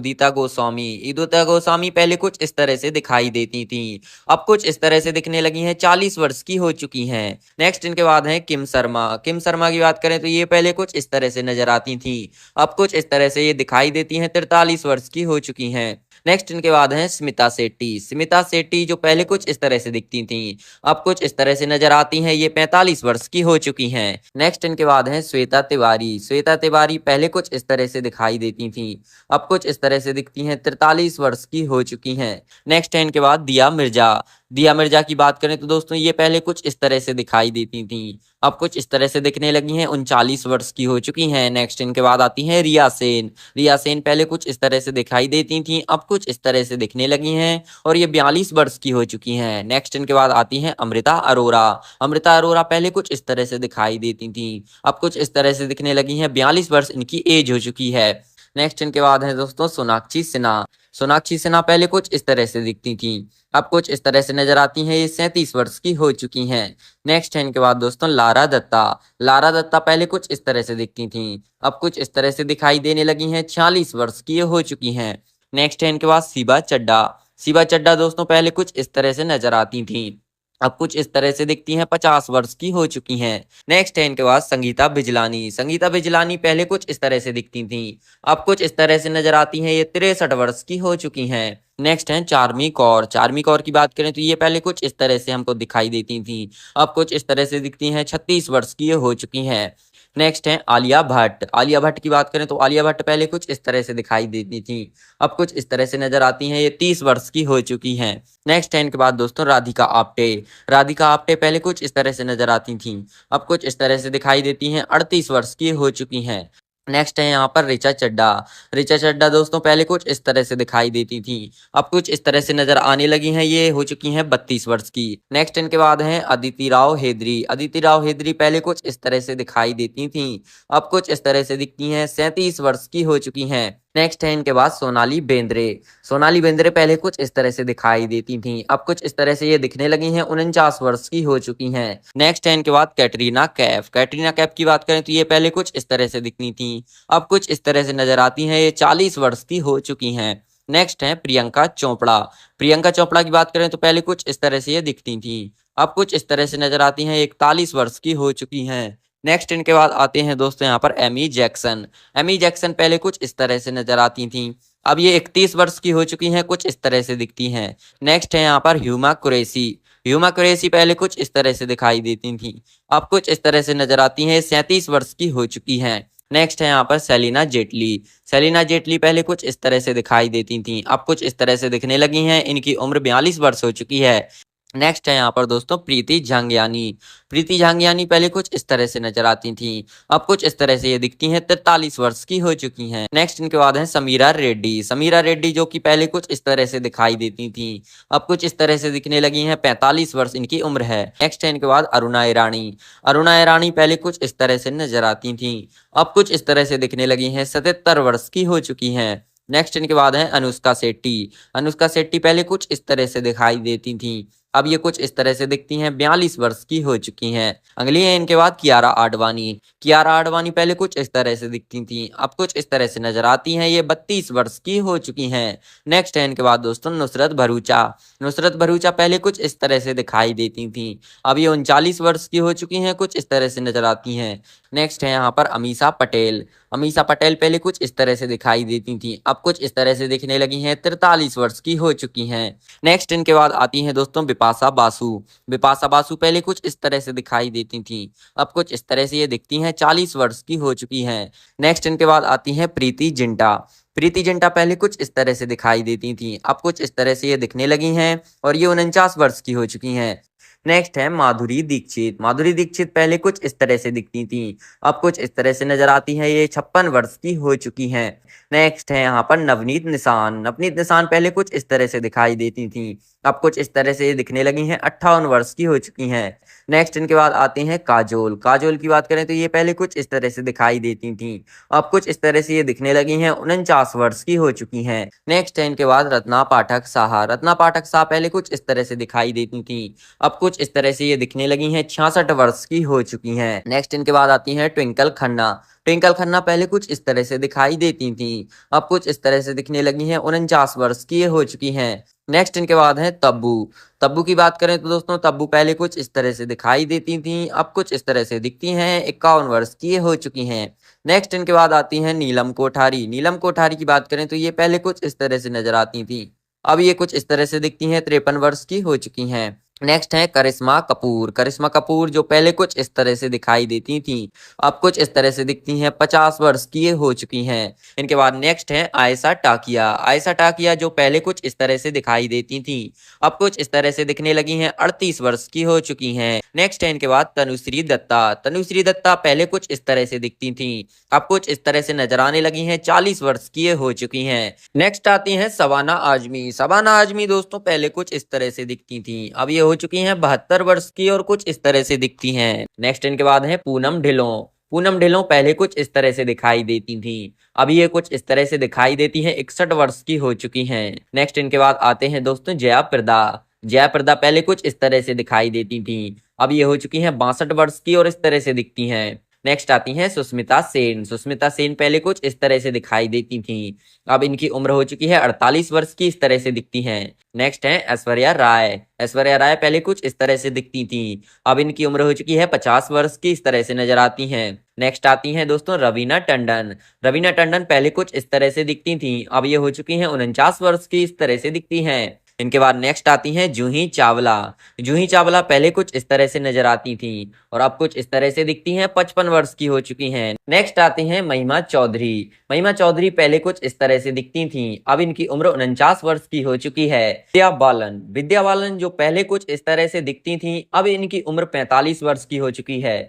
उदिता गोस्वामी पहले कुछ इस तरह से दिखाई देती थी, अब कुछ इस तरह से दिखने लगी हैं, 40 वर्ष की हो चुकी हैं। नेक्स्ट इनके बाद है किम शर्मा। किम शर्मा की बात करें तो ये पहले कुछ इस तरह से नजर आती थी, अब कुछ इस तरह से ये दिखाई देती हैं, 43 वर्ष की हो चुकी हैं। नेक्स्ट इनके बाद है स्मिता शेट्टी। स्मिता शेट्टी जो पहले कुछ इस तरह से दिखती थी, अब कुछ इस तरह से नजर आती हैं, ये 45 वर्ष की हो चुकी हैं। नेक्स्ट इनके बाद है श्वेता तिवारी। श्वेता तिवारी पहले कुछ इस तरह से दिखाई देती थी, अब कुछ इस तरह से दिखती हैं, 43 वर्ष की हो चुकी हैं। नेक्स्ट है इनके बाद दिया मिर्जा। दिया मिर्जा की बात करें तो दोस्तों ये पहले कुछ इस तरह से दिखाई देती थी, अब कुछ इस तरह से दिखने लगी हैं, 39 वर्ष की हो चुकी हैं। नेक्स्ट इनके बाद आती हैं रिया सेन। रिया सेन पहले कुछ इस तरह से दिखाई देती थी, अब कुछ इस तरह से दिखने लगी हैं और ये 42 वर्ष की हो चुकी हैं। नेक्स्ट इनके बाद आती हैं अमृता अरोरा। अमृता अरोरा पहले कुछ इस तरह से दिखाई देती थी, अब कुछ इस तरह से दिखने लगी हैं, 42 वर्ष इनकी एज हो चुकी है। नेक्स्ट इनके बाद है दोस्तों सोनाक्षी सिन्हा। सोनाक्षी सिन्हा पहले कुछ इस तरह से दिखती थी, अब कुछ इस तरह से नजर आती हैं, ये 37 वर्ष की हो चुकी हैं। नेक्स्ट है इनके बाद दोस्तों लारा दत्ता। लारा दत्ता पहले कुछ इस तरह से दिखती थी, अब कुछ इस तरह से दिखाई देने लगी हैं, 46 वर्ष की हो चुकी हैं। नेक्स्ट है इनके बाद शिवा चड्डा। शिवा चड्डा दोस्तों पहले कुछ इस तरह से नजर आती थी, अब कुछ इस तरह से दिखती हैं, 50 वर्ष की हो चुकी हैं। नेक्स्ट है इनके बाद संगीता बिजलानी। संगीता बिजलानी पहले कुछ इस तरह से दिखती थी, अब कुछ इस तरह से नजर आती हैं, ये 63 वर्ष की हो चुकी हैं। नेक्स्ट है चार्मी कौर। चार्मी कौर की बात करें तो ये पहले कुछ इस तरह से हमको दिखाई देती थी, अब कुछ इस तरह से दिखती हैं, 36 वर्ष की हो चुकी हैं। नेक्स्ट है आलिया भट्ट। आलिया भट्ट की बात करें तो आलिया भट्ट पहले कुछ इस तरह से दिखाई देती थी, अब कुछ इस तरह से नजर आती हैं, ये 30 वर्ष की हो चुकी हैं। नेक्स्ट है इनके बाद दोस्तों राधिका आप्टे। राधिका आप्टे पहले कुछ इस तरह से नजर आती थी, अब कुछ इस तरह से दिखाई देती हैं, 38 वर्ष की हो चुकी हैं। नेक्स्ट है यहाँ पर ऋचा चड्डा। ऋचा चड्डा दोस्तों पहले कुछ इस तरह से दिखाई देती थी, अब कुछ इस तरह से नजर आने लगी हैं, ये हो चुकी हैं 32 वर्ष की। नेक्स्ट इनके बाद है अदिति राव हेदरी। अदिति राव हेदरी पहले कुछ इस तरह से दिखाई देती थी, अब कुछ इस तरह से दिखती हैं, 37 वर्ष की हो चुकी हैं। नेक्स्ट है इनके बाद सोनाली बेंद्रे। सोनाली बेंद्रे पहले कुछ इस तरह से दिखाई देती थी, अब कुछ इस तरह से ये दिखने लगी हैं, 49 वर्ष की हो चुकी हैं। नेक्स्ट है इनके बाद कैटरीना कैफ। कैटरीना कैफ की बात करें तो ये पहले कुछ इस तरह से दिखती थी, अब कुछ इस तरह से नजर आती हैं, ये 40 वर्ष की हो चुकी हैं। नेक्स्ट है प्रियंका चोपड़ा। प्रियंका चोपड़ा की बात करें तो पहले कुछ इस तरह से ये दिखती थी, अब कुछ इस तरह से नजर आती हैं, 41 वर्ष की हो चुकी हैं। नेक्स्ट इनके बाद आते हैं दोस्तों यहाँ पर एमी जैक्सन। एमी जैक्सन पहले कुछ इस तरह से नजर आती थी, अब ये 31 वर्ष की हो चुकी हैं, कुछ इस तरह से दिखती हैं। नेक्स्ट है यहाँ पर ह्यूमा कुरैशी। ह्यूमा कुरैशी पहले कुछ इस तरह से दिखाई देती थी, अब कुछ इस तरह से नजर आती हैं, 37 वर्ष की हो चुकी हैं। नेक्स्ट है यहाँ पर सेलिना जेटली। सेलिना जेटली पहले कुछ इस तरह से दिखाई देती थी, अब कुछ इस तरह से दिखने लगी हैं, इनकी उम्र 42 वर्ष हो चुकी है। नेक्स्ट है यहाँ पर दोस्तों प्रीति झांगियानी। प्रीति झांगियानी पहले कुछ इस तरह से नजर आती थी, अब कुछ इस तरह से ये दिखती हैं, 43 वर्ष की हो चुकी हैं। नेक्स्ट इनके बाद है समीरा रेड्डी। समीरा रेड्डी जो कि पहले कुछ इस तरह से दिखाई देती थी, अब कुछ इस तरह से दिखने लगी हैं, 45 वर्ष इनकी उम्र है। नेक्स्ट है इनके बाद अरुणा ईरानी। अरुणा ईरानी पहले कुछ इस तरह से नजर आती थी, अब कुछ इस तरह से दिखने लगी हैं, 77 वर्ष की हो चुकी हैं। नेक्स्ट इनके बाद है अनुष्का शेट्टी। अनुष्का शेट्टी पहले कुछ इस तरह से दिखाई देती थी, अब ये कुछ इस तरह से दिखती हैं, 42 वर्ष की हो चुकी हैं। अगली है इनके बाद कियारा आडवाणी। कियारा आडवाणी पहले कुछ इस तरह से दिखती थी, अब कुछ इस तरह से नजर आती हैं, ये 32 वर्ष की हो चुकी हैं। नेक्स्ट है इनके बाद दोस्तों नुसरत भरूचा। नुसरत भरूचा पहले कुछ इस तरह से दिखाई देती थी, अब ये 39 वर्ष की हो चुकी हैं, कुछ इस तरह से नजर आती हैं। नेक्स्ट है यहाँ पर अमीषा पटेल। अमीषा पटेल पहले कुछ इस तरह से दिखाई देती थी, अब कुछ इस तरह से दिखने लगी हैं, 43 वर्ष की हो चुकी हैं। नेक्स्ट इनके बाद आती हैं दोस्तों बिपाशा बासु। बिपाशा बासु पहले कुछ इस तरह से दिखाई देती थी, अब कुछ इस तरह से ये दिखती हैं, 40 वर्ष की हो चुकी हैं। नेक्स्ट इनके बाद आती हैं प्रीति जिंटा। प्रीति जिंटा पहले कुछ इस तरह से दिखाई देती थी, अब कुछ इस तरह से ये दिखने लगी हैं और ये 49 वर्ष की हो चुकी हैं। नेक्स्ट है माधुरी दीक्षित। माधुरी दीक्षित पहले कुछ इस तरह से दिखती थी, अब कुछ इस तरह से नजर आती हैं, ये 56 वर्ष की हो चुकी हैं। नेक्स्ट है यहाँ पर नवनीत निशान। नवनीत निशान पहले कुछ इस तरह से दिखाई देती थी, अब कुछ इस तरह से दिखने लगी हैं, 58 वर्ष की हो चुकी हैं। नेक्स्ट इनके बाद आते हैं काजोल। काजोल की बात करें तो ये पहले कुछ इस तरह से दिखाई देती थी, अब कुछ इस तरह से ये दिखने लगी हैं, 49 वर्ष की हो चुकी हैं। नेक्स्ट है इनके बाद रत्ना पाठक साहा। रत्ना पाठक साहा पहले कुछ इस तरह से दिखाई देती थी, अब कुछ कुछ इस तरह से ये दिखने लगी हैं, 66 वर्ष की हो चुकी हैं। नेक्स्ट इनके बाद आती हैं ट्विंकल खन्ना। ट्विंकल खन्ना पहले कुछ इस तरह से दिखाई देती थी, अब कुछ इस तरह से दिखने लगी हैं, 49 वर्ष की ये हो चुकी हैं। नेक्स्ट इनके बाद है तब्बू। तब्बू की बात करें तो दोस्तों तब्बू पहले कुछ इस तरह से दिखाई देती थी, अब कुछ इस तरह से दिखती हैं, 51 वर्ष की ये हो चुकी हैं। नेक्स्ट इनके बाद आती हैं नीलम कोठारी। नीलम कोठारी की बात करें तो ये पहले कुछ इस तरह से नजर आती थी, अब ये कुछ इस तरह से दिखती हैं, 53 वर्ष की हो चुकी हैं। नेक्स्ट है करिश्मा कपूर। करिश्मा कपूर जो पहले कुछ इस तरह से दिखाई देती थी, अब कुछ इस तरह से दिखती हैं, 50 वर्ष की ये हो चुकी हैं। इनके बाद नेक्स्ट है आयशा टाकिया। आयशा टाकिया जो पहले कुछ इस तरह से दिखाई देती थी, अब कुछ इस तरह से दिखने लगी हैं, 38 वर्ष की हो चुकी हैं। नेक्स्ट है इनके बाद तनुश्री दत्ता। तनुश्री दत्ता पहले कुछ इस तरह से दिखती थी, अब कुछ इस तरह से नजर आने लगी हैं, 40 वर्ष की ये हो चुकी हैं। नेक्स्ट आती हैं शबाना आजमी। शबाना आजमी दोस्तों पहले कुछ इस तरह से दिखती थी, अब ये हो चुकी हैं 72 वर्ष की और कुछ इस तरह से दिखती हैं। नेक्स्ट इनके बाद है पूनम ढिल्लों। पूनम ढिल्लों पहले कुछ इस तरह से दिखाई देती थी, अब ये कुछ इस तरह से दिखाई देती हैं, 61 वर्ष की हो चुकी हैं। नेक्स्ट इनके बाद आते हैं दोस्तों जया प्रदा। जया प्रदा पहले कुछ इस तरह से दिखाई देती थी, अब ये हो चुकी हैं 62 वर्ष की और इस तरह से दिखती हैं। नेक्स्ट आती हैं सुष्मिता सेन। सुष्मिता सेन पहले कुछ इस तरह से दिखाई देती थी, अब इनकी उम्र हो चुकी है 48 वर्ष की, इस तरह से दिखती हैं। नेक्स्ट है ऐश्वर्या राय। ऐश्वर्या राय पहले कुछ इस तरह से दिखती थी, अब इनकी उम्र हो चुकी है 50 वर्ष की, इस तरह से नजर आती हैं। नेक्स्ट आती हैं दोस्तों रवीना टंडन। रवीना टंडन पहले कुछ इस तरह से दिखती थी, अब ये हो चुकी हैं 49 वर्ष की, इस तरह से दिखती हैं। इनके बाद नेक्स्ट आती हैं जूही चावला। जूही चावला पहले कुछ इस तरह से नजर आती थी और अब कुछ इस तरह से दिखती हैं, 55 वर्ष की हो चुकी हैं। नेक्स्ट आती हैं महिमा चौधरी। महिमा चौधरी पहले कुछ इस तरह से दिखती थी, अब इनकी उम्र 49 वर्ष की हो चुकी है। विद्या बालन। विद्या बालन जो पहले कुछ इस तरह से दिखती थी, अब इनकी उम्र 45 वर्ष की हो चुकी है।